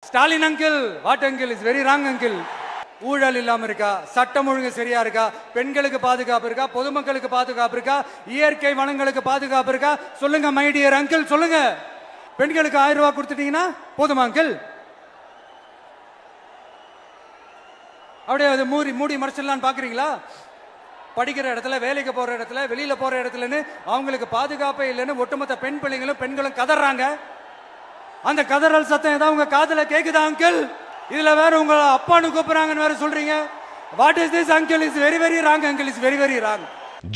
Stalin uncle, what uncle is very wrong uncle. ஊழல் இல்லாம இருக்கா? சட்டம் ஒழுங்கு சரியா இருக்கா? பெண்களுக்கு பாதுகாப்பு இருக்கா? பொதுமக்களுக்கு பாதுகாப்பு இருக்கா? இயற்கை வளங்களுக்கு பாதுகாப்பு இருக்கா? சொல்லுங்க மை டியர் அங்கிள், சொல்லுங்க. பெண்களுக்கு 1000 ரூபாய் கொடுத்துட்டீங்கன்னா போதுமா அங்கிள்? அப்படியே அது மூடி மறைச்சிடலான்னு பாக்குறீங்களா? படிக்கிற இடத்துல, வேலைக்கு போற இடத்துல, வெளியில போற இடத்துலன்னு அவங்களுக்கு பாதுகாப்பே இல்லைன்னு ஒட்டுமொத்த பெண்களும் கதறாங்க. அந்த கதறல் சத்தம் ஏதாவது உங்க காதுல கேக்குதா அங்கிள்? இதுல வேற உங்க அப்பான்னு கூப்பிடுறாங்கன்னு வேற சொல்றீங்க. What is this uncle? Is very very wrong uncle, is very very wrong.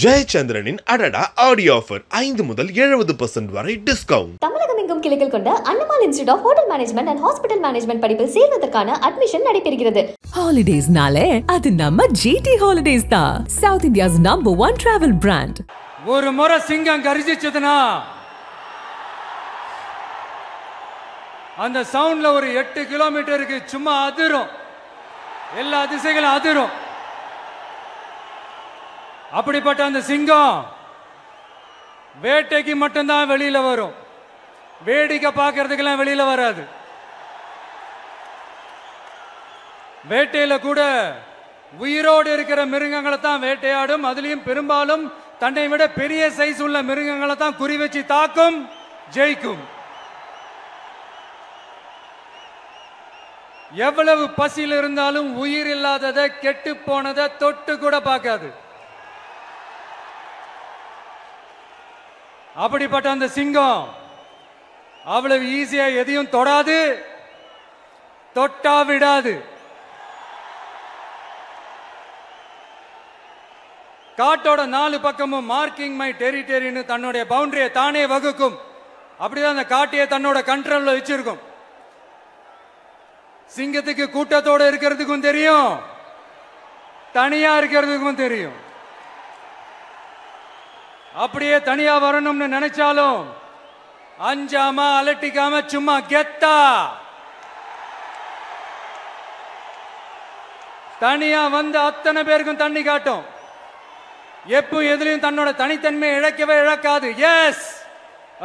ஜெயச்சந்திரனின் அடடா ஆடியோ ஆஃபர் 5 முதல் 70% வரை டிஸ்கவுண்ட். தமிழகம் எங்கும் கிளைகள் கொண்ட Annamal institute of hotel management and hospital management படிப்பில் சேர்வதற்கான அட்மிஷன் நடைபெறுகிறது. ஹாலிடேஸ்னாலே அது நம்ம ஜிடி ஹாலிடேஸ் தான். South India's number 1 travel brand. ஒரு முறை சிங்கம் கர்ஜிச்சதுனா அந்த சவுண்ட்ல ஒரு 8 கிலோமீட்டருக்கு சும்மா அதிரும், எல்லா திசைகளும் அதிரும். அப்படிப்பட்ட அந்த சிங்கம் வேட்டைக்கு மட்டும்தான் வெளியில வரும், வேடிக்கை பார்க்கறதுக்கெல்லாம் வெளியில வராது. வேட்டையில கூட உயிரோடு இருக்கிற மிருகங்களை தான் வேட்டையாடும். அதுலயும் பெரும்பாலும் தன்னை விட பெரிய சைஸ் உள்ள மிருகங்களை தான் குறி வச்சு தாக்கும், ஜெயிக்கும். எவ்வளவு பசியில் இருந்தாலும் உயிர் இல்லாததை, கெட்டு போனதை தொட்டு கூட பார்க்காது. அப்படிப்பட்ட அந்த சிங்கம் அவ்வளவு ஈஸியா எதையும் தொடாது, தொட்டா விடாது. காட்டோட 4 பக்கமும் மார்க்கிங் மை டெரிட்டரின்னு தன்னுடைய பவுண்டரியை தானே வகுக்கும். அப்படிதான் அந்த காட்டையே தன்னோட கண்ட்ரோல்ல வச்சிருக்கும். சிங்கத்துக்கு கூட்டத்தோட இருக்கிறதுக்கும் தெரியும், தனியா இருக்கிறதுக்கும் தெரியும். அப்படியே தனியா வரணும்னு நினைச்சாலும் அஞ்சாம அலட்டிக்காம சும்மா கெத்தா தனியா வந்து அத்தனை பேருக்கும் தண்ணி காட்டும். எப்பவும் எதுலயும் தன்னோட தனித்தன்மையை இழக்கவே இழக்காது. Yes,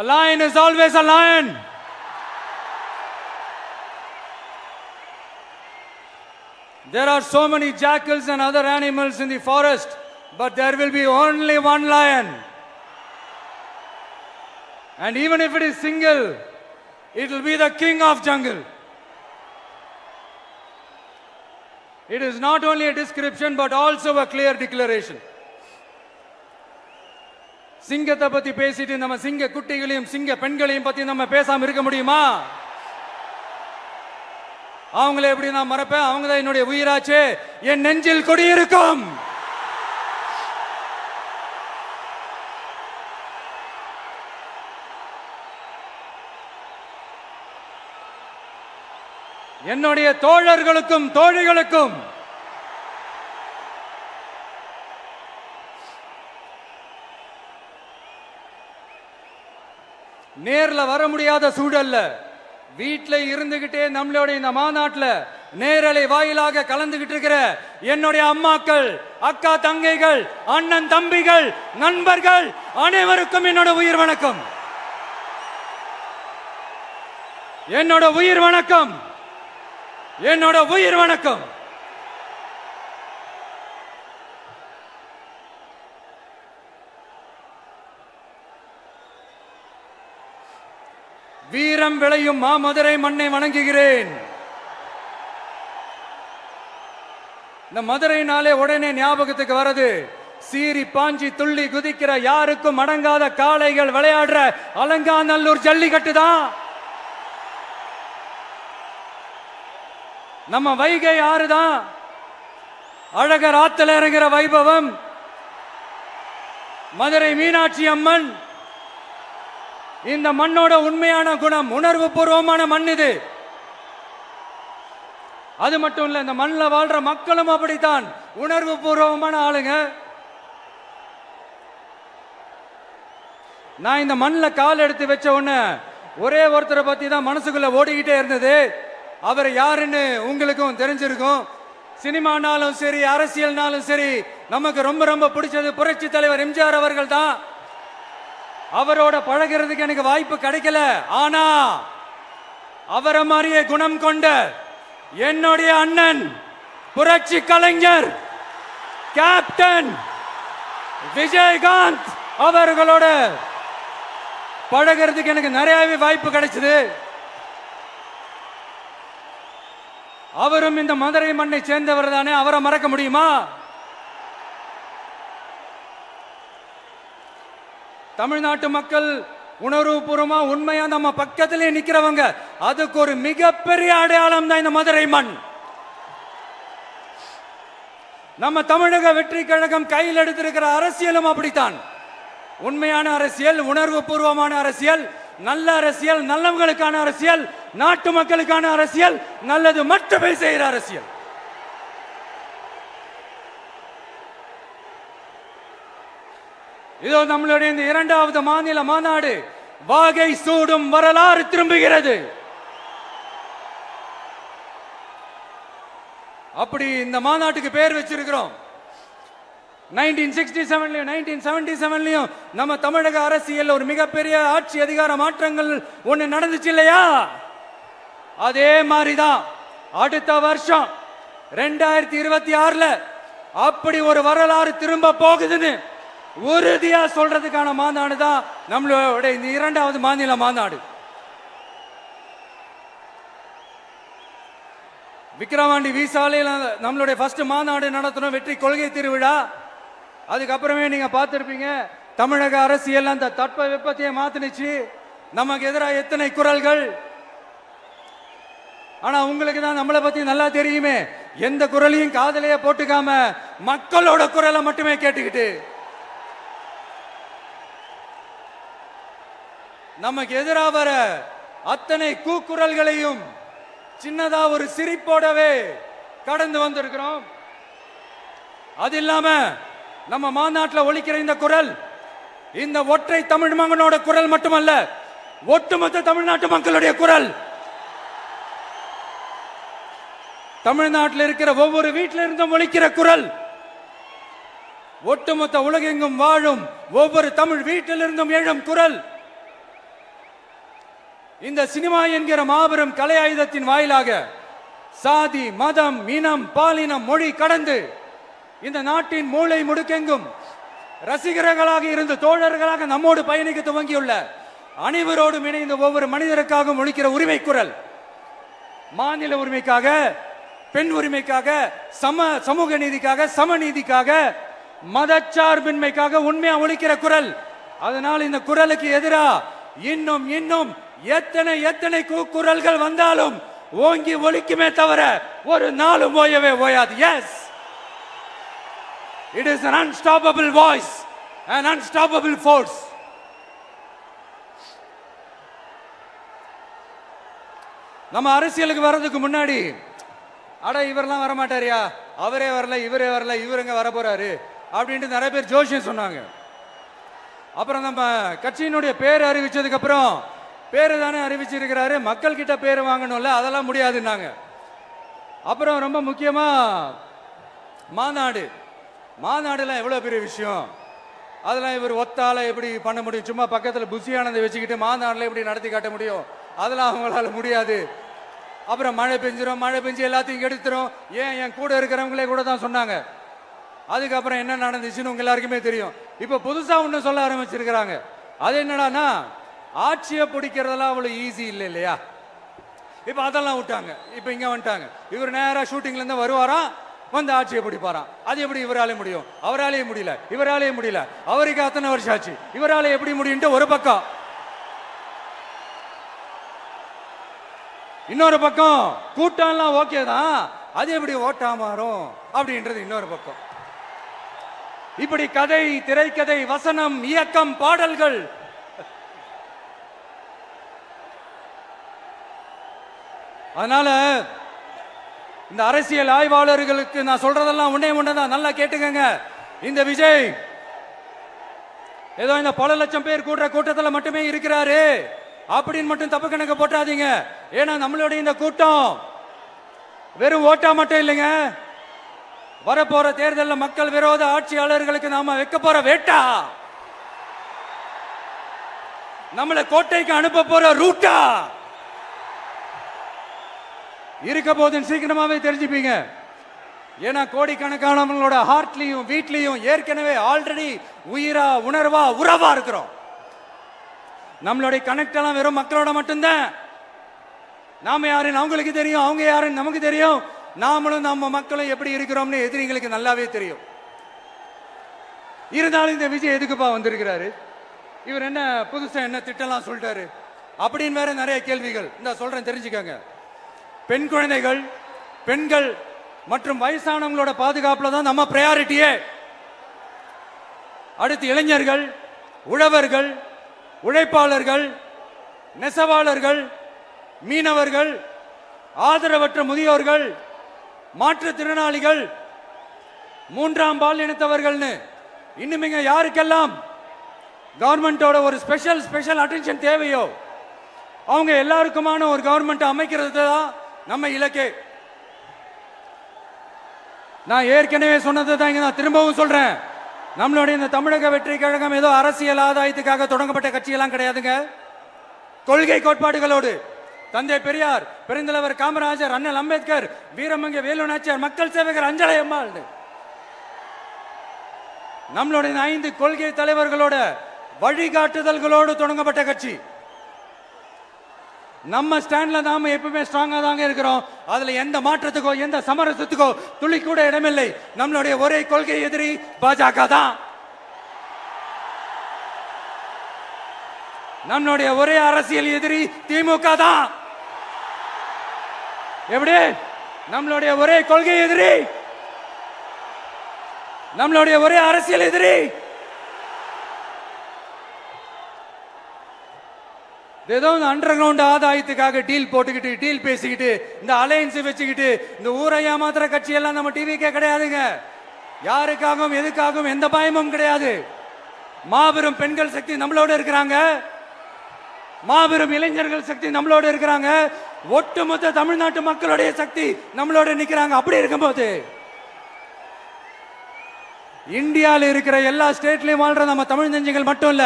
a lion is always a lion. There are so many jackals and other animals in the forest, but there will be only one lion. And even if it is single, it will be the king of jungle. It is not only a description but also a clear declaration. சிங்கத்தை பத்தி பேசிட்டு நம்ம சிங்க குட்டிகளையும் சிங்க பெண்களையும் பத்தி நம்ம பேசாம இருக்க முடியுமா? அவங்களே எப்படி நான் மறப்பேன்? அவங்க தான் என்னுடைய உயிராச்சே, என் நெஞ்சில் குடியிருக்கும். என்னுடைய தோழர்களுக்கும் தோழிகளுக்கும் நேர்ல வர முடியாத சூழல்ல வீட்டில இருந்துகிட்டே நம்மளோட இந்த மாநாட்டில் நேரலை வாயிலாக கலந்துகிட்டு இருக்கிற என்னுடைய அம்மாக்கள், அக்கா தங்கைகள், அண்ணன் தம்பிகள், நண்பர்கள் அனைவருக்கும் என்னோட உயிர் வணக்கம். என்னோட உயிர் வணக்கம், என்னோட உயிர் வணக்கம். வீரம் விளையும் மாமதுரை மண்ணை வணங்குகிறேன். இந்த மதுரைனாலே உடனே ஞாபகத்துக்கு வரது சீறி பாஞ்சி துள்ளி குதிக்கிற யாருக்கும் அடங்காத காளைகள் விளையாடுற அலங்காநல்லூர் ஜல்லிக்கட்டு தான். நம்ம வைகை ஆறு தான். அழகர் ஆத்துல இறங்குற வைபவம். மதுரை மீனாட்சி அம்மன். இந்த மண்ணோட உண்மையான குணம் உணர்வு பூர்வமான மண் இது. அது மட்டும் இல்ல, இந்த மண்ணில் வாழ்ற மக்களும் அப்படித்தான் உணர்வு பூர்வமான ஆளுங்க. நான் இந்த மண்ணில் கால் எடுத்து வச்ச உடனே ஒரே ஒருத்தரை பத்தி தான் மனசுக்குள்ள ஓடிக்கிட்டே இருந்தது. அவர் யாருன்னு உங்களுக்கும் தெரிஞ்சிருக்கும். சினிமானாலும் சரி, அரசியல்னாலும் சரி, நமக்கு ரொம்ப ரொம்ப பிடிச்சது புரட்சி தலைவர் எம்ஜிஆர் அவர்கள் தான். அவரோட பழகிறதுக்கு எனக்கு வாய்ப்பு கிடைக்கல. ஆனா அவரை மாதிரியே குணம் கொண்ட என்னுடைய அண்ணன் புரட்சி கலைஞர் கேப்டன் விஜயகாந்த் அவர்களோட பழகிறதுக்கு எனக்கு நிறையவே வாய்ப்பு கிடைச்சது. அவரும் இந்த மதுரை மண்ணை சேர்ந்தவர் தானே, அவரை மறக்க முடியுமா? தமிழ்நாட்டு மக்கள் உணர்வுபூர்வமா உண்மையா நம்ம பக்கத்திலே நிக்கிறவங்க, அதுக்கு ஒரு மிகப்பெரிய அடையாளம் தான் இந்த மதுரை மண். நம்ம தமிழக வெற்றி கழகம் கையில் எடுத்திருக்கிற அரசியலும் அப்படித்தான். உண்மையான அரசியல், உணர்வு பூர்வமான அரசியல், நல்ல அரசியல், நல்லவங்களுக்கான அரசியல், நாட்டு மக்களுக்கான அரசியல், நல்லது மட்டுமே செய்கிற அரசியல். இதோ நம்மளுடைய இந்த 2வது மாநில மாநாடு வாகை சூடும் வரலாறு திரும்புகிறது. அப்படி இந்த மாநாட்டுக்கு பேர் வச்சிருக்கிறோம். 1967லயும் 1977லயும் நம்ம தமிழக அரசியல் ஒரு மிகப்பெரிய ஆட்சி அதிகார மாற்றங்கள் ஒண்ணு நடந்துச்சு இல்லையா? அதே மாதிரிதான் அடுத்த வருஷம் 2026ல அப்படி ஒரு வரலாறு திரும்ப போகுதுன்னு உறுதியா சொல்றதுக்கான மாநாடு தான் நம்மளோட இந்த 2வது மாநில மாநாடு. விக்கிரவாண்டி விசாலையில் நம்மளுடைய ஃபர்ஸ்ட் மாநாடு நடத்தணும், வெற்றி கொள்கை திருவிழா. அதுக்கப்புறமே நீங்க பார்த்திருப்பீங்க, தமிழக அரசியல் அந்த தட்ப வெப்பத்தையே மாத்தினுச்சு. நமக்கு எதிராக எத்தனை குரல்கள். ஆனா உங்களுக்கு தான் நம்மளை பத்தி நல்லா தெரியுமே, எந்த குரலையும் காதலையே போட்டுக்காம மக்களோட குரலை மட்டுமே கேட்டுக்கிட்டு நமக்கு எதிராக வர அத்தனை கூக்குரல்களையும் சின்னதா ஒரு சிரிப்போடவே கடந்து வந்திருக்கிறோம். அது இல்லாம நம்ம மாநாட்டில் ஒலிக்கிற இந்த குரல் இந்த ஒற்றை தமிழ் மகனோட குரல் மட்டுமல்ல, ஒட்டுமொத்த தமிழ்நாட்டு மக்களுடைய குரல். தமிழ்நாட்டில் இருக்கிற ஒவ்வொரு வீட்டில இருந்தும் ஒலிக்கிற குரல், ஒட்டுமொத்த உலகெங்கும் வாழும் ஒவ்வொரு தமிழ் வீட்டிலிருந்தும் எழும் குரல். இந்த சினிமா என்கிற மாபெரும் கலை ஆயுதத்தின் வாயிலாக சாதி, மதம், இனம், பாலினம், மொழி கடந்து இந்த நாட்டின் மூளை முடுக்கெங்கும் ரசிகர்களாக இருந்து தோழர்களாக நம்மோடு பயணிக்க துவங்கியுள்ள அனைவரோடும் இணைந்த ஒவ்வொரு மனிதருக்காகவும் ஒலிக்கிற உரிமை குரல். மாநில உரிமைக்காக, பெண் உரிமைக்காக, சமூக நீதிக்காக, சமநீதிக்காக, மதச்சார்பின்மைக்காக உண்மையா ஒலிக்கிற குரல். அதனால் இந்த குரலுக்கு எதிராக இன்னும் இன்னும் எத்தனை குரல்கள் வந்தாலும் ஓங்கி ஒலிக்குமே தவிர ஒரு நாளும் ஓயவே ஓயாது. Yes, it is an unstoppable voice, an unstoppable force. நம்ம அரசியலுக்கு வர்றதுக்கு முன்னாடி அட இவரெல்லாம் வரமாட்டாரியா, அவரே வரல, இவரே வரல, இவருங்க வர போறாரு அப்படின்ட்டு நிறைய பேர் ஜோஷியம் சொன்னாங்க. அப்புறம் நம்ம கட்சியினுடைய பேர் அறிவிச்சதுக்கு அப்புறம் பேரு தானே அறிவிச்சிருக்கிறாரு, மக்கள் கிட்ட பேர் வாங்கணும்ல, அதெல்லாம் முடியாதுன்னாங்க. அப்புறம் ரொம்ப முக்கியமா மாநாடுலாம் எவ்வளவு பெரிய விஷயம், அதெல்லாம் இவர் ஒத்தால எப்படி பண்ண முடியும், சும்மா பக்கத்தில் புசியானதை வச்சுக்கிட்டு மாநாடுல எப்படி நடத்தி காட்ட முடியும், அதெல்லாம் அவங்களால முடியாது. அப்புறம் மழை பெஞ்சு எல்லாத்தையும் கெடுத்துரும். ஏன் என் கூட இருக்கிறவங்களே கூட தான் சொன்னாங்க. அதுக்கப்புறம் என்ன நடந்துச்சுன்னு உங்க எல்லாருக்குமே தெரியும். இப்ப புதுசா ஒண்ணு சொல்ல ஆரம்பிச்சிருக்கிறாங்க. அது என்னடானா, ஆட்சியை பிடிக்கிறதெல்லாம் அவ்வளவு ஈஸி இல்லை இல்லையா. இப்ப அதெல்லாம் விட்டாங்க, இப்ப இங்க வந்துட்டாங்க. இவர் நேரா ஷூட்டிங்ல இருந்து வருவாராம், வந்து ஆட்சியை பிடிப்பாராம். அது எப்படி இவராலே முடியும், அவராலே முடியல, இவராலே முடியல, அவருக்கு அத்தனை வருஷம் ஆச்சு, இவராலே எப்படி முடியும்ட்டு ஒரு பக்கம். இன்னொரு பக்கம் கூட்டம்லாம் ஓகே தான், அது எப்படி ஓட்டா மாறும் அப்படின்றது இன்னொரு பக்கம். இப்படி கதை, திரைக்கதை, வசனம், இயக்கம், பாடல்கள், அதனால இந்த அரசியல் ஆய்வாளர்களுக்கு நான் சொல்றதெல்லாம் ஒன்னேதான், நல்லா கேட்டுக்கங்க. இந்த விஜய் ஏதோ இந்த பல லட்சம் பேர் கூடுற கூட்டத்தில் மட்டுமே இருக்கிறாரு அப்படின்னு மட்டும் தப்பு கணக்கு போட்டாதீங்க. ஏன்னா நம்மளுடைய இந்த கூட்டம் வெறும் ஓட்டா மட்டும் இல்லைங்க, வரப்போற தேர்தலில் மக்கள் விரோத ஆட்சியாளர்களுக்கு நாம வைக்க போற வேட்டா, நம்மளை கோட்டைக்கு அனுப்ப போற ரூட்டா. இருக்க போதுன்னு சீக்கிரமாவே தெரிஞ்சுப்பீங்க. ஏன்னா கோடிக்கணக்கானவங்களோட ஹார்ட்லயும் வீட்லயும் ஏற்கனவே ஆல்ரெடி உயிரா உணர்வா உறவா இருக்கிறோம். நம்மளுடைய கனெக்ட் எல்லாம் வெறும் மக்களோட மட்டும்தான். நாம யாருன்னு அவங்களுக்கு தெரியும், அவங்க யாருன்னு நமக்கு தெரியும். நாமளும் நம்ம மக்களும் எப்படி இருக்கிறோம்னு எதிரிகளுக்கு நல்லாவே தெரியும். இருந்தாலும் இந்த விஜய் எதுக்குப்பா வந்திருக்கிறாரு, இவர் என்ன புதுசா என்ன திட்டம்லாம் சொல்லிட்டாரு அப்படின்னு வேற நிறைய கேள்விகள். இந்த சொல்றேன் தெரிஞ்சுக்கங்க. பெண் குழந்தைகள், பெண்கள் மற்றும் வயசானவங்களோட பாதுகாப்புல தான் நம்ம பிரையாரிட்டியே. அடுத்து இளைஞர்கள், உழவர்கள், உழைப்பாளர்கள், நெசவாளர்கள், மீனவர்கள், ஆதரவற்ற முதியோர்கள், மாற்றுத்திறனாளிகள், மூன்றாம் பால் இனத்தவர்கள்னு இன்னும் யாருக்கெல்லாம் கவர்மெண்டோட ஒரு ஸ்பெஷல் அட்டென்ஷன் தேவையோ அவங்க எல்லாருக்குமான ஒரு கவர்மெண்ட் அமைக்கிறது தான் நம்ம இலக்கே. நான் ஏற்கனவே சொன்னதை தான் இங்க நான் திரும்பவும் சொல்றேன். நம்மளுடைய இந்த தமிழக வெற்றி கழகம் ஏதோ அரசியல் ஆதாயத்துக்காக தொடங்கப்பட்ட கட்சியெல்லாம் கிடையாதுங்க. கொள்கை கோட்பாடுகளோடு தந்தை பெரியார், பெருந்தலைவர் காமராஜர், அண்ணல் அம்பேத்கர், வீரமங்க வேலு நாச்சியார், மக்கள் சேவகர் அஞ்சலை அம்மாள், நம்மளுடைய 5 கொள்கை தலைவர்களோட வழிகாட்டுதல்களோடு தொடங்கப்பட்ட கட்சி. நம்ம ஸ்டாண்ட்ல நாம எப்பவுமே ஸ்ட்ராங்கா தாங்க இருக்கிறோம். அதுல எந்த மாற்றத்துக்கோ எந்த சமரசத்துக்கோ துளி கூட இடமில்லை. நம்மளுடைய ஒரே கொள்கை எதிரி பாஜக தான். நம்மளுடைய ஒரே அரசியல் எதிரி திமுக தான். எப்படி? நம்மளுடைய ஒரே கொள்கை எதிரி, நம்மளுடைய ஒரே அரசியல் எதிரி ஏதோ அண்டர் கிரவுண்ட் ஆதாயத்துக்காக டீல் போட்டுக்கிட்டு டீல் பேசிக்கிட்டு இந்த அலையன்ஸ் வச்சுக்கிட்டு இந்த ஊரை ஏமாத்துற கட்சி எல்லாம் நம்ம டிவிக்கே கிடையாதுங்க. யாருக்காகவும் எதுக்காகவும் எந்த பயமும் கிடையாது. மாபெரும் பெண்கள் சக்தி நம்மளோட இருக்கிறாங்க, மாபெரும் இளைஞர்கள் சக்தி நம்மளோட இருக்கிறாங்க, ஒட்டுமொத்த தமிழ்நாட்டு மக்களுடைய சக்தி நம்மளோட நிக்கிறாங்க. அப்படி இருக்கும்போது இந்தியாவில் இருக்கிற எல்லா ஸ்டேட்லயும் வாழ்ற நம்ம தமிழ் நெஞ்சங்கள் மட்டும் இல்ல,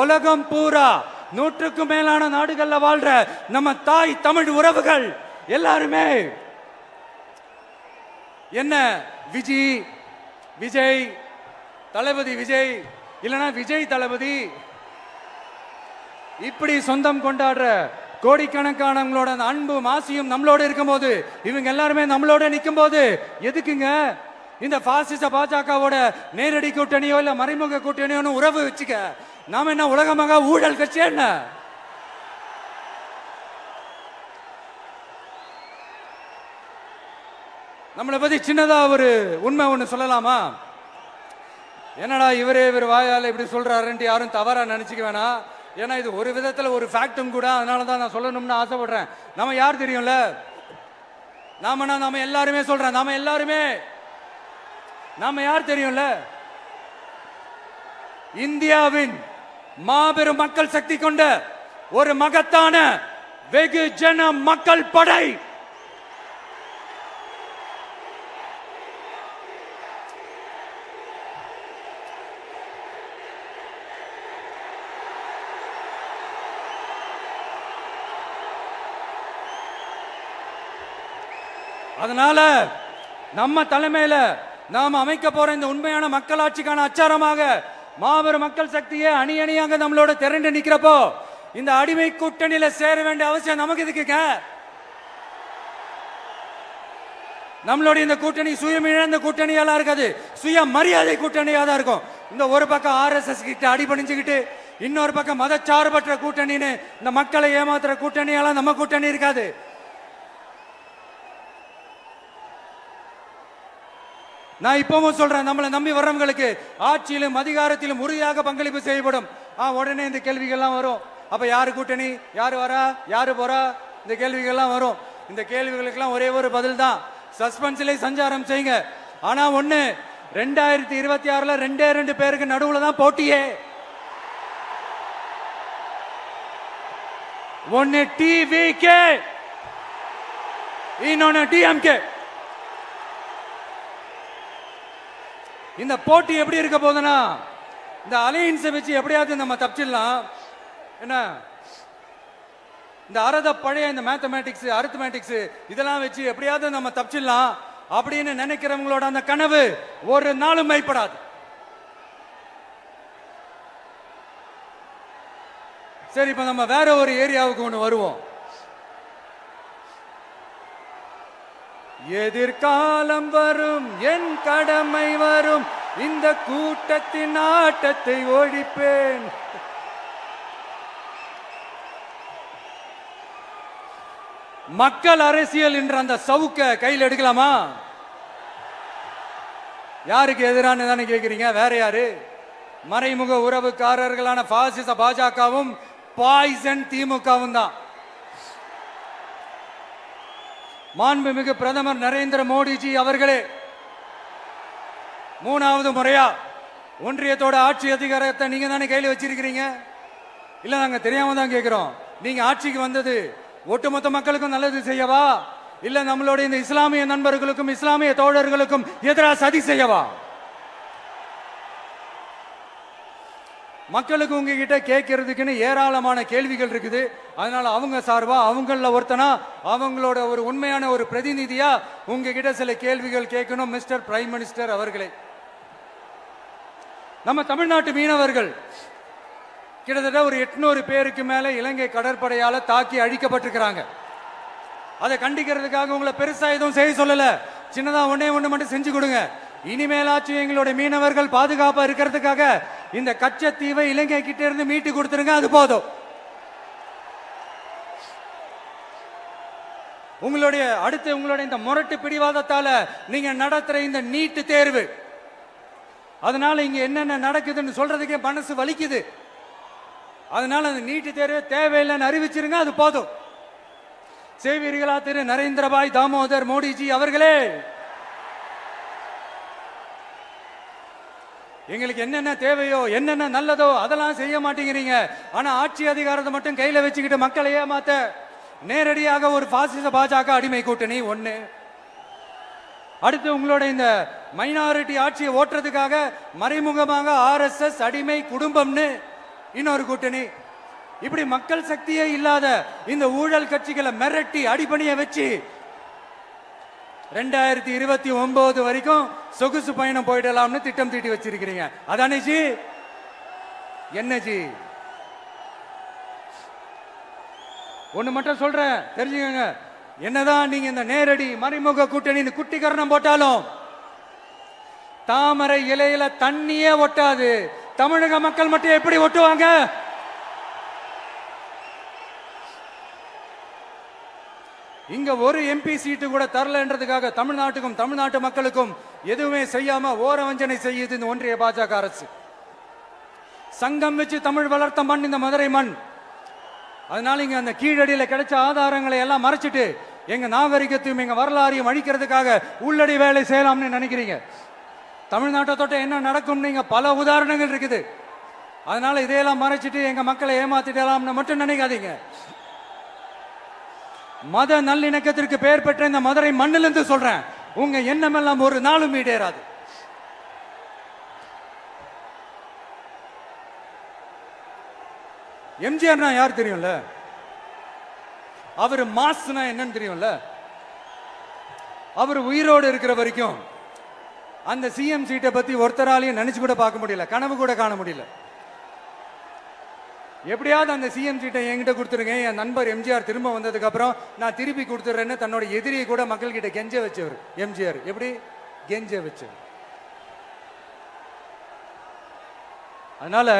உலகம் பூரா 100க்கும் மேலான நாடுகள்ல வாழ்ற நம்ம தாய் தமிழ் உறவுகள் எல்லாருமே என்ன விஜய் தளபதி விஜய் இல்லனா விஜய் தளபதி இப்படி சொந்தம் கொண்டாடுற கோடிக்கணக்கானவங்களோட அன்பு மாசியும் நம்மளோட இருக்கும் போது, இவங்க எல்லாருமே நம்மளோட நிற்கும் போது எதுக்குங்க இந்த பாசிச பாஜகவோட நேரடி கூட்டணியோ இல்ல மறைமுக கூட்டணியோ உறவு வச்சுக்க? நாம என்ன உலகமாக ஊழல் கட்சி? என்ன நம்மளை பத்தி சின்னதா ஒரு உண்மை ஒண்ணு சொல்லலாமா? என்னடா இவர் வாயால இப்படி சொல்றாருன்ட்டு யாரும் தவறா நினைச்சுக்க வேணாம். ஏன்னா இது ஒரு விதத்துல ஒரு ஃபேக்டும் கூட. அதனாலதான் நான் சொல்லணும்னு ஆசைப்படுறேன். நம்ம யார் தெரியும்ல? நாம எல்லாருமே சொல்றேன். நாம யார் தெரியும்ல? இந்தியாவின் மாபெரும் மக்கள் சக்தி கொண்ட ஒரு மகத்தான வெகுஜன மக்கள் படை. அதனால நம்ம தலைமையில நாம் அமைக்க போற இந்த உண்மையான மக்களாட்சிக்கான அச்சாரமாக மாபெரும் மக்கள் சக்தியே அணி அணியாக நம்மளோட திரண்டு நிக்கிறப்போ இந்த அடிமை கூட்டணியில சேர வேண்டிய அவசியம் நமக்கு இருக்குங்க. நம்மளுடைய இந்த கூட்டணி சுயம் இழந்த கூட்டணியெல்லாம் இருக்காது, சுய மரியாதை கூட்டணியா தான் இருக்கும். இந்த ஒரு பக்கம் RSS கிட்ட அடிபணிஞ்சுக்கிட்டு, இன்னொரு பக்கம் மதச்சார்பற்ற கூட்டணின்னு இந்த மக்களை ஏமாத்துற கூட்டணியெல்லாம் நம்ம கூட்டணி இருக்காது. நான் இப்பவும் சொல்றேன், நம்மளை நம்பி வர்றவங்களுக்கு ஆட்சியிலும் அதிகாரத்திலும் உறுதியாக பங்களிப்பு செய்யப்படும். உடனே இந்த கேள்விகள்லாம் வரும். அப்ப யாரு கூட்டணி, யாரு வரா, யாரு போறா, இந்த கேள்விகள்லாம் வரும். இந்த கேள்விகளுக்கெல்லாம் ஒரே ஒரு பதில் தான், சஸ்பென்ஸ்ல சஞ்சாரம் செய்யுங்க. ஆனா ஒண்ணு, 2026ல 2 பேருக்கு நடுவுல தான் போட்டியே. ஒன்னு TVK, இன்னொன்னு DMK. இந்த போட்டி எப்படி இருக்க போதுன்னா, இந்த அலையன்ஸை வச்சு எப்படியாவது நம்ம தப்பிச்சிடலாம். என்ன இந்த பழைய இந்த மேத்தமேட்டிக்ஸ் அரித்மேட்டிக்ஸ் இதெல்லாம் வச்சு எப்படியாவது நம்ம தப்பிச்சிடலாம் அப்படின்னு நினைக்கிறவங்களோட அந்த கனவு ஒரு நாளும் மெய்ப்படாது. சரி, இப்ப நம்ம வேற ஒரு ஏரியாவுக்கு ஒண்ணு வருவோம். எதிர்காலம் வரும், என் கடமை வரும், இந்த கூட்டத்தின் ஆட்டத்தை ஒழிப்பேன். மக்கள் அரசியல் என்ற அந்த சவுக்க கையில் எடுக்கலாமா? யாருக்கு எதிரான தானே கேக்குறீங்க? வேற யாரு? மறைமுக உறவுக்காரர்களான பாசிச பாஜகவும் பாய்சன் திமுகவும் தான். மாண்புமிகு பிரதமர் நரேந்திர மோடிஜி அவர்களே 3வது முறையா ஒன்றியத்தோட ஆட்சி அதிகாரத்தை நீங்க தானே கையில் வச்சிருக்கிறீங்க. இல்ல, நாங்க தெரியாம தான் கேட்கிறோம். நீங்க ஆட்சிக்கு வந்தது ஒட்டுமொத்த மக்களுக்கும் நல்லது செய்யவா, இல்ல நம்மளுடைய இந்த இஸ்லாமிய நண்பர்களுக்கும் இஸ்லாமிய தோழர்களுக்கும் எதிராக சதி செய்யவா? மக்களுக்கு உங்ககிட்ட கேட்கறதுக்குன்னு ஏராளமான கேள்விகள் இருக்குது. அதனால அவங்க சார்பா அவங்கள ஒருத்தனா அவங்களோட ஒரு உண்மையான ஒரு பிரதிநிதியா உங்ககிட்ட சில கேள்விகள் கேட்கணும். மிஸ்டர் பிரைம் மினிஸ்டர் அவர்களே, நம்ம தமிழ்நாட்டு மீனவர்கள் கிட்டத்தட்ட ஒரு 800 பேருக்கு மேல இலங்கை கடற்படையால தாக்கி அழிக்கப்பட்டிருக்கிறாங்க. அதை கண்டிக்கிறதுக்காக உங்களை பெருசா எதுவும் செய்ய சொல்லல, சின்னதா ஒண்ணே ஒண்ணு மட்டும் செஞ்சு கொடுங்க. இனிமேலாச்சும் எங்களுடைய மீனவர்கள் பாதுகாப்பா இருக்கிறதுக்காக இந்த கச்சத்தீவை இலங்கை கிட்ட இருந்து மீட்டு கொடுத்துருங்க, அது போதும். உங்களுடைய இந்த முரட்டு பிடிவாதத்தால நீங்க நடத்துற இந்த நீட்டு தேர்வு, அதனால இங்க என்னென்ன நடக்குதுன்னு சொல்றதுக்கே மனசு வலிக்குது. அதனால அந்த நீட்டு தேர்வு தேவையில்லைன்னு அறிவிச்சிருங்க, அது போதும். செய்வீர்களா திரு நரேந்திரபாய் தாமோதர் மோடிஜி அவர்களே? எங்களுக்கு என்னென்ன தேவையோ என்னென்ன நல்லதோ அதெல்லாம் செய்ய மாட்டேங்கிறீங்க. ஆனா ஆட்சி அதிகாரத்தை மட்டும் கையில வச்சுக்கிட்டு மக்களை ஏமாத்த நேரடியாக ஒரு பாசிச பாஜக அடிமை கூட்டணி ஒண்ணு. அடுத்து உங்களோட இந்த மைனாரிட்டி ஆட்சியை ஓட்டுறதுக்காக மறைமுகமாக RSS அடிமை குடும்பம்னு இன்னொரு கூட்டணி. இப்படி மக்கள் சக்தியே இல்லாத இந்த ஊழல் கட்சிகளை மிரட்டி அடிபணிய வச்சு 2029 வரைக்கும் சொகுசு பயணம் போயிடலாம்னு திட்டம் தீட்டி வச்சிருக்கிறீங்க. அதானே ஜி? என்ன ஜி? ஒண்ணு மட்டும் சொல்றேன், தெரிஞ்சுக்கங்க. என்னதான் நீங்க இந்த நேரடி மறைமுக கூட்டணி குட்டிகரணம் போட்டாலும் தாமரை இலையில தண்ணியே ஒட்டாது. தமிழக மக்கள் மட்டும் எப்படி ஒட்டுவாங்க? இங்க ஒரு MP சீட்டு கூட தரலன்றதுக்காக தமிழ்நாட்டுக்கும் தமிழ்நாட்டு மக்களுக்கும் எதுவுமே செய்யாம ஓரவஞ்சனை செய்யுது இந்த ஒன்றிய பாஜக அரசு. சங்கம் வச்சு தமிழ் வளர்த்த மண் இந்த மதுரை மண். அதனால இங்க அந்த கீழடியில கிடைச்ச ஆதாரங்களை எல்லாம் மறைச்சிட்டு எங்க நாகரிகத்தையும் எங்க வரலாறையும் அழிக்கிறதுக்காக உள்ளடி வேலை செய்யலாம்னு நினைக்கிறீங்க. தமிழ்நாட்டை தொட்ட என்ன நடக்கும் நீங்க பல உதாரணங்கள் இருக்குது. அதனால இதையெல்லாம் மறைச்சிட்டு எங்க மக்களை ஏமாத்திடலாம்னு மட்டும் நினைக்காதீங்க. மத நல்லிணக்கத்திற்கு பெயர் பெற்ற இந்த மதுரை மண்ணிலிருந்து சொல்றேன், உங்க எண்ணம் எல்லாம் ஒரு நாளும் ஈடேறாது. எம்ஜிஆர்னா யார் தெரியும்ல? அவர் மாஸ்னா என்னன்னு தெரியும்ல? அவர் உயிரோடு இருக்கிற வரைக்கும் அந்த சிஎம் சீட்டை பத்தி ஒருத்தராலையும் நினைச்சு கூட பார்க்க முடியல, கனவு கூட காண முடியல. எப்படியாவது அந்த சிஎம் சீட்டை என்கிட்ட கொடுத்துருங்க, என் நண்பர் எம்ஜிஆர் திரும்ப வந்ததுக்கு அப்புறம் நான் திருப்பி கொடுத்துறேன்னு தன்னோட எதிரியை கூட மக்கள் கிட்ட கெஞ்ச வச்சவர் எம்ஜிஆர். எப்படி கெஞ்ச வச்சவர்? அதனால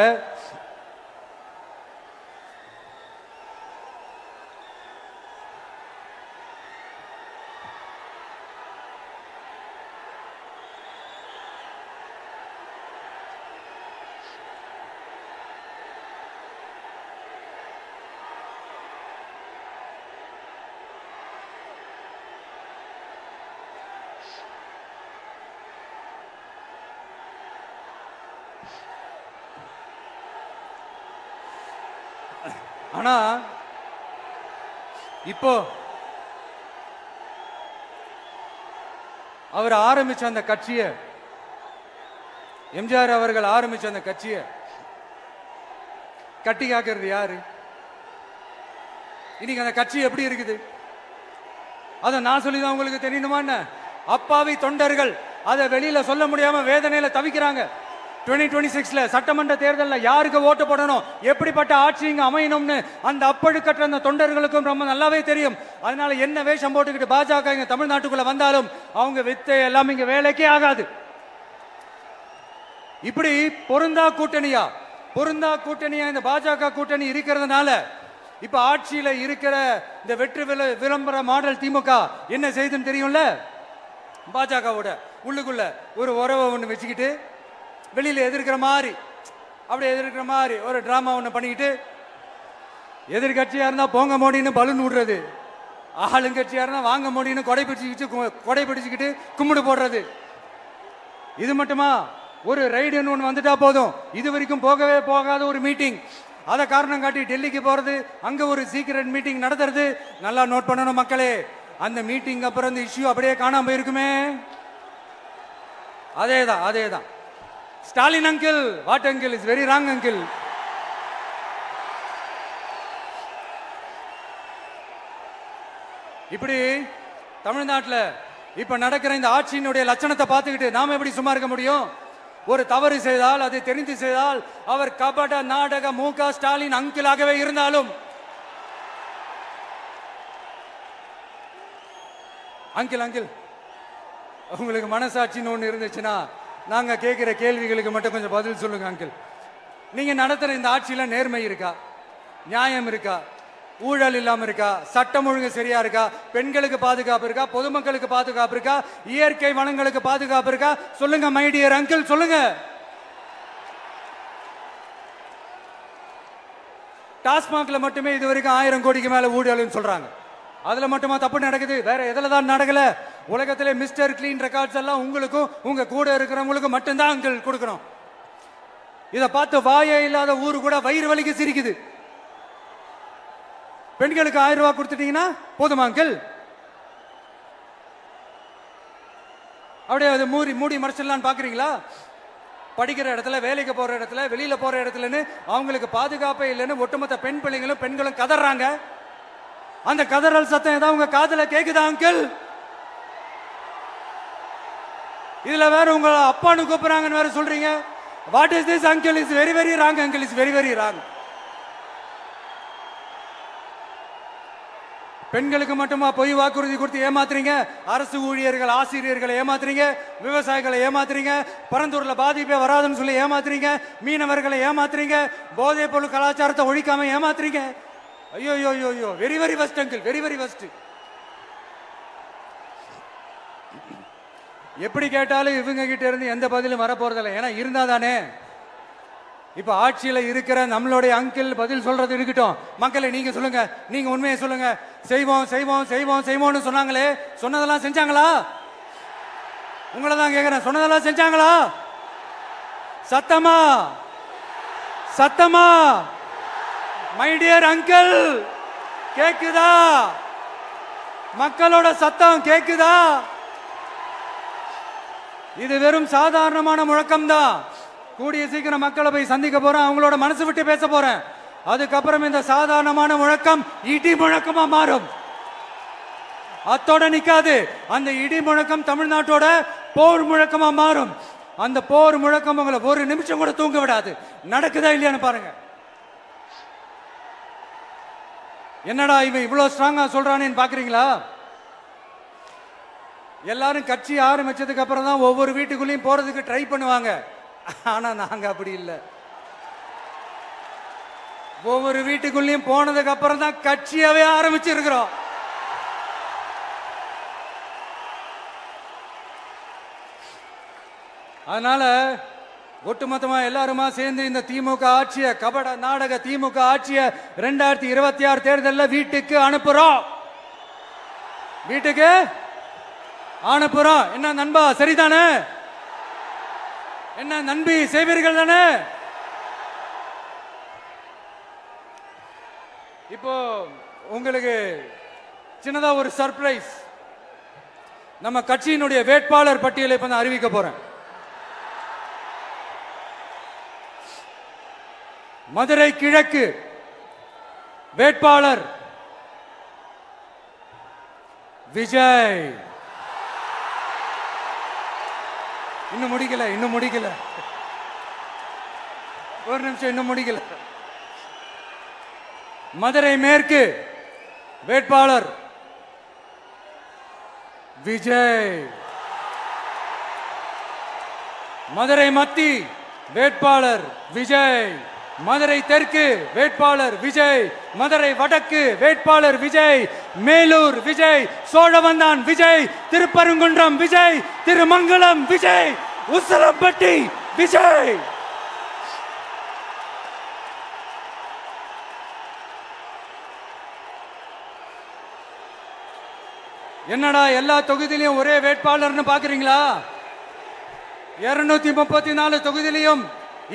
ஆனா இப்போ அவர் ஆரம்பிச்ச அந்த கட்சியை, எம்ஜிஆர் அவர்கள் ஆரம்பிச்ச அந்த கட்சியை கட்டி காக்கிறது யாரு? இன்னைக்கு அந்த கட்சி எப்படி இருக்குது? அதை நான் சொல்லிதான் உங்களுக்கு தெரியணுமா என்ன? அப்பாவி தொண்டர்கள் அதை வெளியில சொல்ல முடியாம வேதனையில தவிக்கிறாங்க. 2026 சட்டமன்ற தேர்தலில் யாருக்கு ஓட்டு போடணும், எப்படிப்பட்ட ஆட்சி இங்க அமையணும்னு அந்த அப்பழுக்கற்ற அந்த தொண்டர்களுக்கும் ரொம்ப நல்லாவே தெரியும். அதனால என்ன வேஷம் போட்டுக்கிட்டு பாஜக இங்க தமிழ்நாட்டுக்குள்ள வந்தாலும் அவங்க வித்தை எல்லாம் இங்க வேலைக்கே ஆகாது. இப்படி பொருந்தா கூட்டணியா இந்த பாஜக கூட்டணி இருக்கிறதுனால இப்ப ஆட்சியில இருக்கிற இந்த வெற்றி விளம்பர மாடல் திமுக என்ன செய்யுதுன்னு தெரியும்ல? பாஜகவோட உள்ளுக்குள்ள ஒரு உறவை ஒண்ணு வச்சுக்கிட்டு வெளியில எதிர்க்கிற மாதிரி ஒரு டிராமா ஒண்ணு பண்ணிக்கிட்டு, எதிர்கட்சியா இருந்தா போங்க மோடின்னு பலூன் விடுறது, ஆளுங்கட்சியா இருந்தா வாங்க மோடின்னு கொடை பிடிச்சுக்கிட்டு கும்பிடு போடுறது. இது மட்டுமா? ஒரு ரைடுன்னு ஒன்று வந்துட்டா போதும், இது வரைக்கும் போகவே போகாத ஒரு மீட்டிங், அதை காரணம் காட்டி டெல்லிக்கு போறது, அங்க ஒரு சீக்கிரட் மீட்டிங் நடத்துறது. நல்லா நோட் பண்ணணும் மக்களே, அந்த மீட்டிங் அப்புறம் இந்த இஷ்யூ அப்படியே காணாம போயிருக்குமே. அதேதான் Stalin uncle, what uncle is very wrong uncle. இப்படி தமிழ்நாட்டில் இப்ப நடக்கிற இந்த ஆட்சியினுடைய லட்சணத்தை பார்த்துக்கிட்டு நாம எப்படி சும்மா இருக்க முடியும்? ஒரு தவறு செய்தால், அதை தெரிந்து செய்தால், அவர் கபட நாடக மு.க. ஸ்டாலின் அங்கிளாகவே இருந்தாலும், அங்கிள் உங்களுக்கு மனசாட்சின்னு ஒன்று இருந்துச்சுன்னா நாங்க கேட்கிற கேள்விகளுக்கு மட்டும் கொஞ்சம் பதில் சொல்லுங்க அங்கிள். நீங்க நடத்துற இந்த ஆட்சியில நேர்மை இருக்கா, நியாயம் இருக்கா, ஊழல் இல்லாம இருக்கா, சட்டம் ஒழுங்கு சரியா இருக்கா, பெண்களுக்கு பாதுகாப்பு இருக்கா, பொதுமக்களுக்கு பாதுகாப்பு இருக்கா, இயற்கை வளங்களுக்கு பாதுகாப்பு இருக்கா? சொல்லுங்க மை டியர் அங்கிள், சொல்லுங்க. டாஸ்மாக்ல மட்டுமே இது வரைக்கும் 1000 கோடிக்கு மேல ஊழல்னு சொல்றாங்க. அதுல மட்டுமா தப்பு நடக்குது? வேற எதுல தான் நடக்கல? உலகத்திலே மிஸ்டர் கிளீன் ரெக்கார்ட்ஸ் எல்லாம் உங்களுக்கும் உங்க கூட இருக்கிறவங்களுக்கும் மட்டும்தான் அங்கிள் கொடுக்கணும். இதை பார்த்து வாயே இல்லாத ஊரு கூட வயிறு வலிக்கு சிரிக்குது. பெண்களுக்கு 1000 ரூபாய் கொடுத்துட்டீங்கன்னா போதுமா அங்கிள்? அப்படியே அது மூடி மறைச்சிடலான்னு பாக்குறீங்களா? படிக்கிற இடத்துல, வேலைக்கு போற இடத்துல, வெளியில போற இடத்துலன்னு அவங்களுக்கு பாதுகாப்பே இல்லைன்னு ஒட்டுமொத்த பெண் பிள்ளைங்களும் பெண்களும் கதறாங்க. அந்த கதறல் சத்தம் ஏதாவது உங்க காதுல கேக்குதா அங்கிள்? இதுல வேற உங்க அப்பான்னு கூப்பிடுறாங்கன்னு வேற சொல்றீங்க. What is this uncle? Is very very wrong uncle, is very very wrong. பெண்களுக்கு மட்டுமா பொய் வாக்குறுதி கொடுத்து ஏமாத்துறீங்க? அரசு ஊழியர்கள், ஆசிரியர்களை ஏமாத்துறீங்க, விவசாயிகளை ஏமாத்துறீங்க, பரந்தூர்ல பாதிப்பே வராதுன்னு சொல்லி ஏமாத்துறீங்க, மீனவர்களை ஏமாத்துறீங்க, போதைப் பொருள் கலாச்சாரத்தை ஒழிக்காம ஏமாத்துறீங்க. ஐயோ, very very வஸ்ட் uncle, very very வஸ்ட். எப்படி கேட்டாலும் இவங்க கிட்ட இருந்து எந்த பதிலும் வரப்போறதில்லை. ஏன்னா இருந்தா தானே. இப்ப ஆட்சியில இருக்கிற நம்மளுடைய அங்கிள் பதில் சொல்றது இருக்கட்டும். மக்களை நீங்க சொல்லுங்க, நீங்க உண்மையை சொல்லுங்க. செய்வோம்னு சொன்னாங்களே, சொன்னதெல்லாம் செஞ்சாங்களா? உங்களை தான் கேக்குறேன், சொன்னதெல்லாம் செஞ்சாங்களா? சத்தமா மை டியர் அங்கிள், கேக்குதா? மக்களோட சத்தம் கேக்குதா? இது வெறும் சாதாரணமான முழக்கம் தான். கூடிய சீக்கிரம் மக்களை போய் சந்திக்க போறேன், அவங்களோட மனசு விட்டு பேச போறேன். அதுக்கப்புறம் இந்த சாதாரணமான முழக்கம் இடி முழக்கமா மாறும். அத்தோட நிக்காது. அந்த இடி முழக்கம் தமிழ்நாட்டோட போர் முழக்கமா மாறும். அந்த போர் முழக்கம் உங்களை ஒரு நிமிஷம் கூட தூங்க விடாது. நடக்குதா இல்லையான்னு பாருங்க. என்னடா இவன் இவ்வளவு ஸ்ட்ராங்கா சொல்றானேன்னு பாக்குறீங்களா? எல்லாரும் கட்சி ஆரம்பிச்சதுக்கு அப்புறம் தான் ஒவ்வொரு வீட்டுக்குள்ளேயும் போறதுக்கு ட்ரை பண்ணுவாங்க. ஆனா நாங்க அப்படி இல்லை. ஒவ்வொரு வீட்டுக்குள்ளேயும் போனதுக்கு அப்புறம் தான் கட்சியாவே ஆரம்பிச்சிருக்கிறோம். அதனால ஒட்டுமொத்தமா எல்லாருமா சேர்ந்து இந்த திமுக ஆட்சிய, கபட நாடக திமுக ஆட்சிய 2026 தேர்தலில் வீட்டுக்கு அனுப்புறோம். வீட்டுக்கு அனுப்புறோம். என்ன நண்பா, சரிதானே? என்ன நண்பி, செய்வீர்கள் தானே? இப்போ உங்களுக்கு சின்னதா ஒரு சர்ப்ரைஸ். நம்ம கட்சியினுடைய வேட்பாளர் பட்டியலை இப்ப நான் அறிவிக்க போறேன். மதுரை கிழக்கு வேட்பாளர் விஜய். இன்னும் முடிக்கல, ஒரு நிமிஷம், இன்னும் முடிக்கல. மதுரை மேற்கு வேட்பாளர் விஜய். மதுரை மத்தி வேட்பாளர் விஜய். மதுரை தெற்கு வேட்பாளர் விஜய். மதுரை வடக்கு வேட்பாளர் விஜய். மேலூர் விஜய். சோழவந்தான் விஜய். திருப்பரங்குன்றம் விஜய். திருமங்கலம் விஜய். உசிலம்பட்டி விஜய். என்னடா எல்லா தொகுதியிலையும் ஒரே வேட்பாளர்னு பாக்குறீங்களா? 234 தொகுதியிலையும்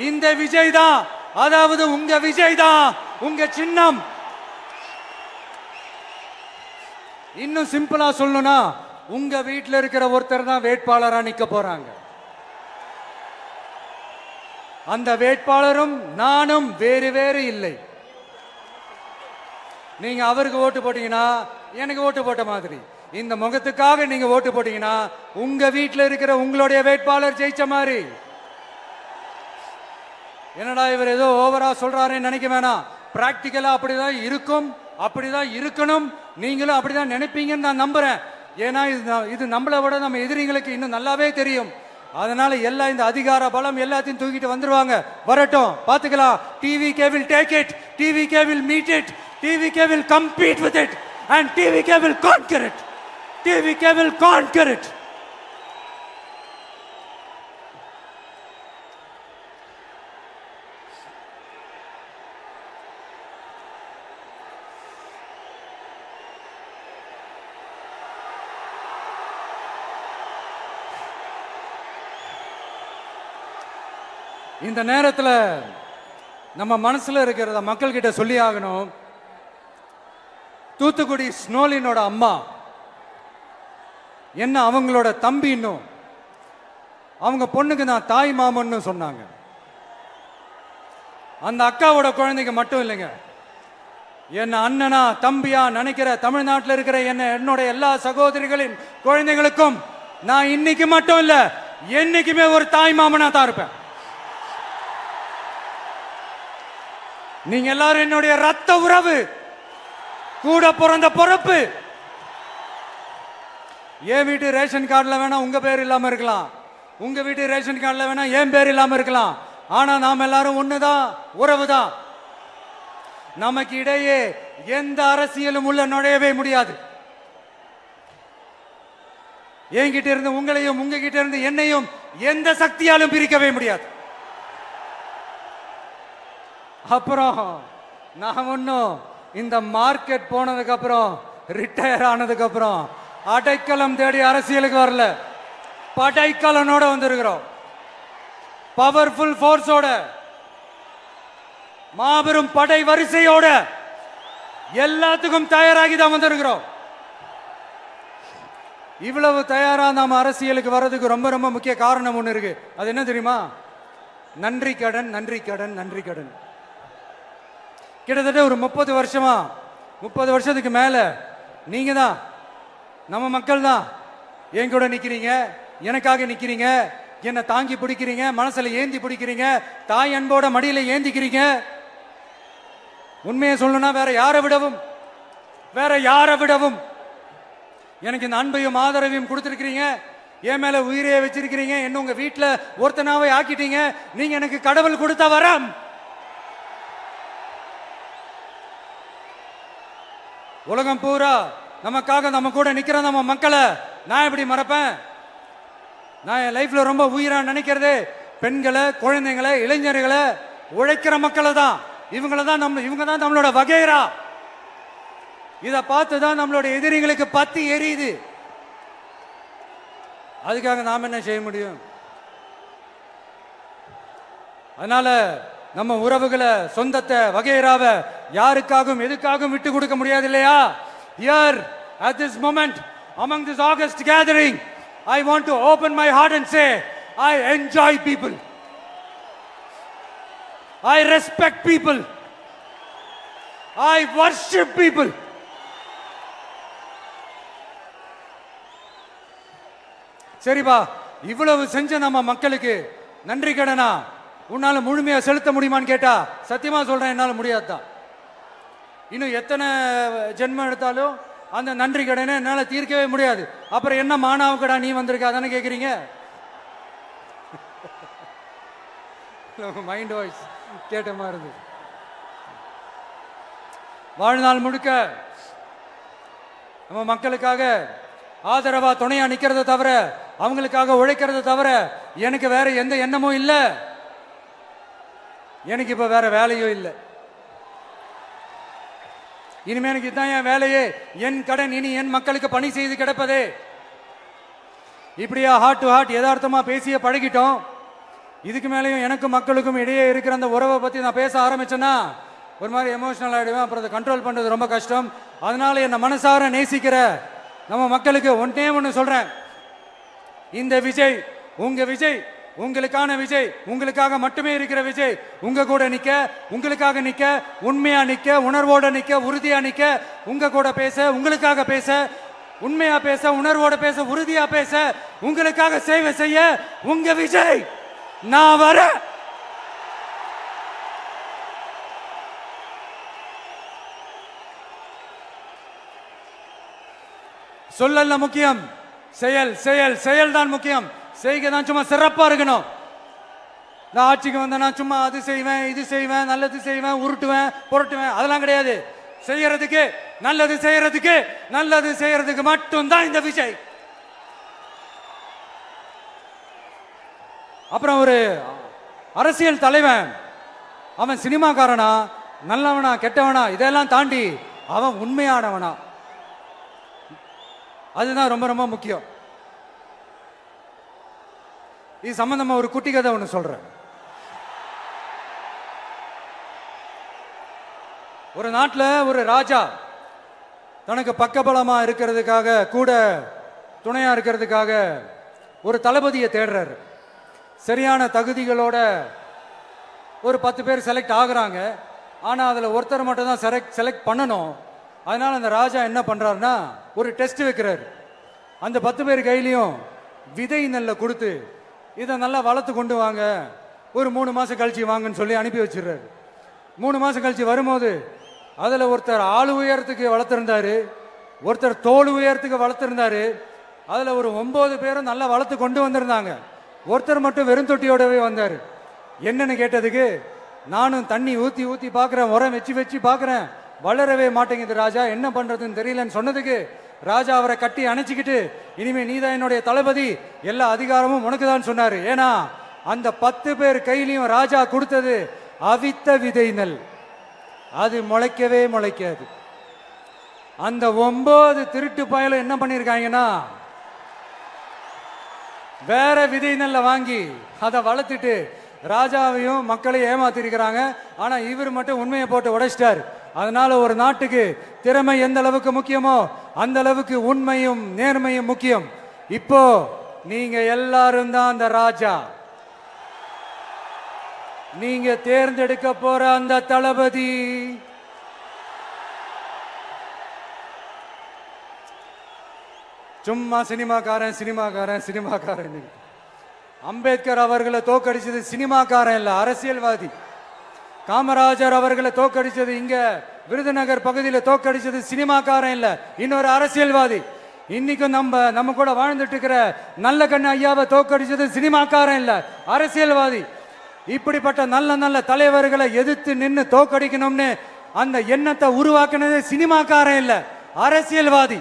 இந்த விஜய் தான். அதாவது உங்க விஜய் தான் உங்க சின்னம். இன்னும் சிம்பிளா சொல்லணும்னா உங்க வீட்டில் இருக்கிற ஒருத்தர் தான் வேட்பாளரா நிக்க போறாங்க. அந்த வேட்பாளரும் நானும் வேறு வேறு இல்லை. நீங்க அவருக்கு ஓட்டு போட்டீங்கன்னா எனக்கு ஓட்டு போட்ட மாதிரி. இந்த முகத்துக்காக நீங்க ஓட்டு போட்டீங்கன்னா உங்க வீட்டில் இருக்கிற உங்களுடைய வேட்பாளர் ஜெயிச்ச மாதிரி. என்னடா இவர் ஏதோ ஓவரா சொல்றாருன்னு நினைக்க வேணாம். பிராக்டிக்கலா அப்படிதான் இருக்கும், அப்படிதான் இருக்கணும். நீங்களும் அப்படிதான் நினைப்பீங்கன்னு நான் நம்புறேன். ஏன்னா இது நம்மளை விட நம்ம எதிரிங்களுக்கு இன்னும் நல்லாவே தெரியும். அதனால எல்லாம் இந்த அதிகார பலம் எல்லாத்தையும் தூக்கிட்டு வந்துருவாங்க. வரட்டும், பாத்துக்கலாம். TVK will take it, TVK will meet it, TVK will compete with it and TVK will conquer it. TVK will conquer it. இந்த நேரத்தில் நம்ம மனசுல இருக்கிறத மக்கள் கிட்ட சொல்லி ஆகணும். தூத்துக்குடி ஸ்னோலினோட அம்மா என்ன அவங்களோட தம்பி, இன்னும் அவங்க பொண்ணுக்கு நான் தாய் மாமன்னு சொன்னாங்க. அந்த அக்காவோட குழந்தைக்கு மட்டும் இல்லைங்க, என்ன அண்ணனா தம்பியா நினைக்கிற தமிழ்நாட்டில் இருக்கிற என்னோட எல்லா சகோதரிகளின் குழந்தைகளுக்கும் நான் இன்னைக்கு மட்டும் இல்ல என்னைக்குமே ஒரு தாய் மாமனா தான் இருப்பேன். நீங்க எல்லாரும் என்னுடைய ரத்த உறவு, கூட பிறந்த பொறுப்பு. என் வீட்டு ரேஷன் கார்டுல வேணா உங்க பேர் இல்லாம இருக்கலாம், உங்க வீட்டு ரேஷன் கார்டுல வேணா என் பேர் இல்லாம இருக்கலாம். ஆனா நாம் எல்லாரும் ஒண்ணுதான், உறவுதான். நமக்கு இடையே எந்த அரசியலும் உள்ள நுழையவே முடியாது. என்கிட்ட இருந்து உங்களையும் உங்ககிட்ட இருந்து என்னையும் எந்த சக்தியாலும் பிரிக்கவே முடியாது. அப்புறம் நான் ஒன்னும் இந்த மார்க்கெட் போனதுக்கு அப்புறம் ரிட்டையர் ஆனதுக்கு அப்புறம் அடைக்கலம் தேடி அரசியலுக்கு வரல. படைக்கலனோட வந்திருக்கிறோம். பவர்ஃபுல் போர்ஸோட, மாபெரும் படை வரிசையோட, எல்லாத்துக்கும் தயாராகி தான் வந்திருக்கிறோம். இவ்வளவு தயாரா நாம அரசியலுக்கு வர்றதுக்கு ரொம்ப ரொம்ப முக்கிய காரணம் ஒண்ணு இருக்கு. அது என்ன தெரியுமா? நன்றி கடன், நன்றி கடன், நன்றி கடன். கிட்டத்தட்ட ஒரு 30 வருஷமா, 30 வருஷத்துக்கு மேல நீங்க தான், நம்ம மக்கள் தான் என் கூட நிக்கிறீங்க, எனக்காக நிக்கிறீங்க, என்னை தாங்கி பிடிக்கிறீங்க, மனசுல ஏந்தி பிடிக்கிறீங்க, தாய் அன்போட மடியில ஏந்திக்கிறீங்க. உண்மையை சொல்லணும்னா வேற யாரை விடவும் எனக்கு இந்த அன்பையும் ஆதரவையும் கொடுத்திருக்கிறீங்க. என் மேல உயிரையே வச்சிருக்கிறீங்க. என்ன உங்க வீட்டுல ஒருத்தனாவே ஆக்கிட்டீங்க. நீங்க எனக்கு கடவுள் கொடுத்த வரம். உலகம் பூரா நமக்காக நம்ம கூட நிக்கிற நம்ம மக்களை நான் எப்படி மறப்பேன்? நான் என் லைஃப்ல ரொம்ப உயிரா நினைக்கிறதே பெண்களை, குழந்தைங்களை, இளைஞர்களை, உழைக்கிற மக்களை தான். இவங்க தான் நம்மளோட வகைரா. இதை பார்த்துதான் நம்மளோட எதிரிகளுக்கு பத்தி எரியுது. அதுக்காக நாம என்ன செய்ய முடியும்? அதனால நம்ம உறவுகளை, சொந்தத்தை, வகைராவை யாருக்காகவும் எதுக்காகவும் விட்டு கொடுக்க முடியாது இல்லையா? Here at this moment among this August gathering, I want to open my heart and say I enjoy people, I respect people, I worship people. சரிப்பா, இவ்வளவு செஞ்ச நம்ம மக்களுக்கு நன்றி கடனா உன்னால முழுமையா செலுத்த முடியுமான்னு கேட்டா சத்தியமா சொல்றேன், என்னால முடியாதுதான். இன்னும் எத்தனை ஜென்மம் எடுத்தாலும் அந்த நன்றி கடனை என்னால தீர்க்கவே முடியாது. அப்புறம் என்ன மானாவுக்கடா நீ வந்திருக்க தானே கேக்குறீங்க. மைண்ட் வாய்ஸ் கேட்ட மாதிரி இருந்து. வாழ்நாள் முழுக்க நம்ம மக்களுக்காக ஆதரவா துணையா நிக்கிறத தவிர, அவங்களுக்காக உழைக்கிறத தவிர எனக்கு வேற எந்த எண்ணமும் இல்லை. எனக்கு இப்ப வேற வேலையும் இல்லை. இனிமே எனக்கு இதுதான் என் வேலையே, என் கடன் இனி என் மக்களுக்கு பணி செய்து கிடப்பதே. இப்படியா ஹார்ட் டு ஹார்ட் யதார்த்தமா பேசிய பழகிட்டோம். இதுக்கு மேலேயும் எனக்கும் மக்களுக்கும் இடையே இருக்கிற அந்த உறவை பத்தி நான் பேச ஆரம்பிச்சேன்னா ஒரு மாதிரி எமோஷனல் ஆயிடுவேன். அப்புறம் அதை கண்ட்ரோல் பண்றது ரொம்ப கஷ்டம். அதனால என்ன மனசார நேசிக்கிற நம்ம மக்களுக்கு ஒன்னே ஒன்று சொல்றேன், இந்த விஜய் உங்க விஜய், உங்களுக்கான விஜய், உங்களுக்காக மட்டுமே இருக்கிற விஜய். உங்க கூட நிக்க, உங்களுக்காக நிக்க, உண்மையா நிக்க, உணர்வோட நிக்க, உறுதியா நிக்க, உங்க கூட பேச, உங்களுக்காக பேச, உண்மையா பேச, உணர்வோட பேச, உறுதியா பேச, உங்களுக்காக சேவை செய்ய உங்க விஜய் நான் வர. சொல்லல முக்கியம், செயல் செயல் செயல் தான் முக்கியம். செய்கை தான் சும்மா சிறப்பா இருக்கணும். நான் ஆட்சிக்கு வந்தேன்னா சும்மா அது செய்வேன், இது செய்வேன், நல்லது செய்வேன், உருட்டுவேன், புரட்டுவேன், அதெல்லாம் கிடையாது. செய்யறதுக்கு, நல்லது செய்யறதுக்கு, நல்லது செய்யறதுக்கு மட்டும்தான் இந்த விஜய். அப்புறம் ஒரு அரசியல் தலைவன் அவன் சினிமாக்காரனா, நல்லவனா, கெட்டவனா, இதெல்லாம் தாண்டி அவன் உண்மையானவனா, அதுதான் ரொம்ப ரொம்ப முக்கியம். இது சம்பந்தமா ஒரு குட்டி கதை ஒன்று சொல்றேன். ஒரு நாட்டில் ஒரு ராஜா தனக்கு பக்கபலமா இருக்கிறதுக்காக, கூட துணையா இருக்கிறதுக்காக ஒரு தளபதியை தேடுறாரு. சரியான தகுதிகளோட ஒரு 10 பேர் செலக்ட் ஆகுறாங்க. ஆனா அதுல ஒருத்தர் மட்டும் தான் செலக்ட் பண்ணணும். அதனால அந்த ராஜா என்ன பண்றாருன்னா ஒரு டெஸ்ட் வைக்கிறாரு. அந்த 10 பேர் கையிலையும் விதை நெல்லை கொடுத்து இதை நல்லா வளர்த்து கொண்டு வாங்க, ஒரு 3 மாசம் கழிச்சு வாங்கன்னு சொல்லி அனுப்பி வச்சிடுறாரு. 3 மாசம் கழிச்சு வரும்போது அதுல ஒருத்தர் ஆளு உயரத்துக்கு வளர்த்திருந்தாரு, ஒருத்தர் தோல் உயரத்துக்கு வளர்த்திருந்தாரு. அதுல ஒரு 9 பேரும் நல்லா வளர்த்து கொண்டு வந்திருந்தாங்க. ஒருத்தர் மட்டும் வெறும் தொட்டியோடவே வந்தாரு. என்னன்னு கேட்டதுக்கு, நானும் தண்ணி ஊத்தி ஊத்தி பாக்குறேன், உரம் வச்சு வச்சு பாக்குறேன், வளரவே மாட்டேங்குது ராஜா, என்ன பண்றதுன்னு தெரியலன்னு சொன்னதுக்கு ராஜா அவரை கட்டி அணைச்சிக்கிட்டு, இனிமே நீதான் என்னுடைய தளபதி, எல்லா அதிகாரமும் உனக்கு தான் சொன்னாரு. ஏன்னா அந்த 10 பேர் கையிலையும் ராஜா கொடுத்தது அவித்த விதை நெல், அது முளைக்கவே முளைக்காது. அந்த 9 திருட்டு பயலும் என்ன பண்ணிருக்காங்கன்னா வேற விதை நெல்ல வாங்கி அதை வளர்த்துட்டு ராஜாவையும் மக்களையும் ஏமாத்திருக்கிறாங்க. ஆனா இவர் மட்டும் உண்மையை போட்டு உடைச்சிட்டாரு. அதனால ஒரு நாட்டுக்கு திறமை எந்த அளவுக்கு முக்கியமோ அந்த அளவுக்கு உண்மையும் நேர்மையும் முக்கியம். இப்போ நீங்க எல்லாரும் தான் அந்த ராஜா. நீங்க தேர்ந்தெடுக்க போற அந்த தளபதி சும்மா சினிமாக்காரன் சினிமாக்காரன் சினிமாக்காரன். அம்பேத்கர் அவர்களை தோக்கடிச்சது சினிமாக்காரன் இல்ல, அரசியல்வாதி. காமராஜர் அவர்களை தோக்கடிச்சது, இங்க விருதுநகர் பகுதியில் தோக்கடிச்சது சினிமாக்காரன் இல்ல, இன்னொரு அரசியல்வாதி. இன்னைக்கும் நம்ம கூட வாழ்ந்துட்டு இருக்கிற நல்ல கண்ணு ஐயாவை தோக்கடிச்சது சினிமாக்காரன் இல்ல, அரசியல்வாதி. இப்படிப்பட்ட நல்ல நல்ல தலைவர்களை எதிர்த்து நின்று தோக்கடிக்கணும்னு அந்த எண்ணத்தை உருவாக்குனது சினிமாக்காரன் இல்ல, அரசியல்வாதி.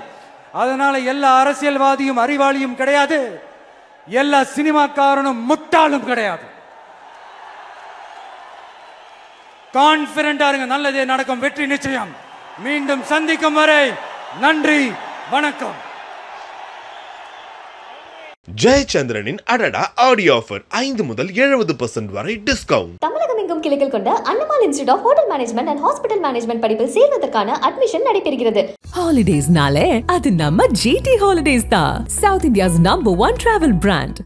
அதனால எல்லா அரசியல்வாதியும் அறிவாளியும் கிடையாது, எல்லா சினிமாக்காரனும் முட்டாளும் கிடையாது. கான்பிடண்டா இருங்க, நல்லதே நடக்கும், வெற்றி நிச்சயம். மீண்டும் சந்திக்கும் வரை நன்றி, வணக்கம். ஜெயச்சந்திரனின் அடடா ஆடியோ ஆஃபர் 5 முதல் 70% வரை டிஸ்கவுண்ட். தமிழகம் எங்கும் கிளைகள் கொண்ட Annamal institute of hotel management and hospital management படிப்பில் சேர்வதற்கான அட்மிஷன் நடைபெறுகிறது. ஹாலிடேஸ்னாலே அது நம்ம GT ஹாலிடேஸ் தான், south India's number 1 travel brand.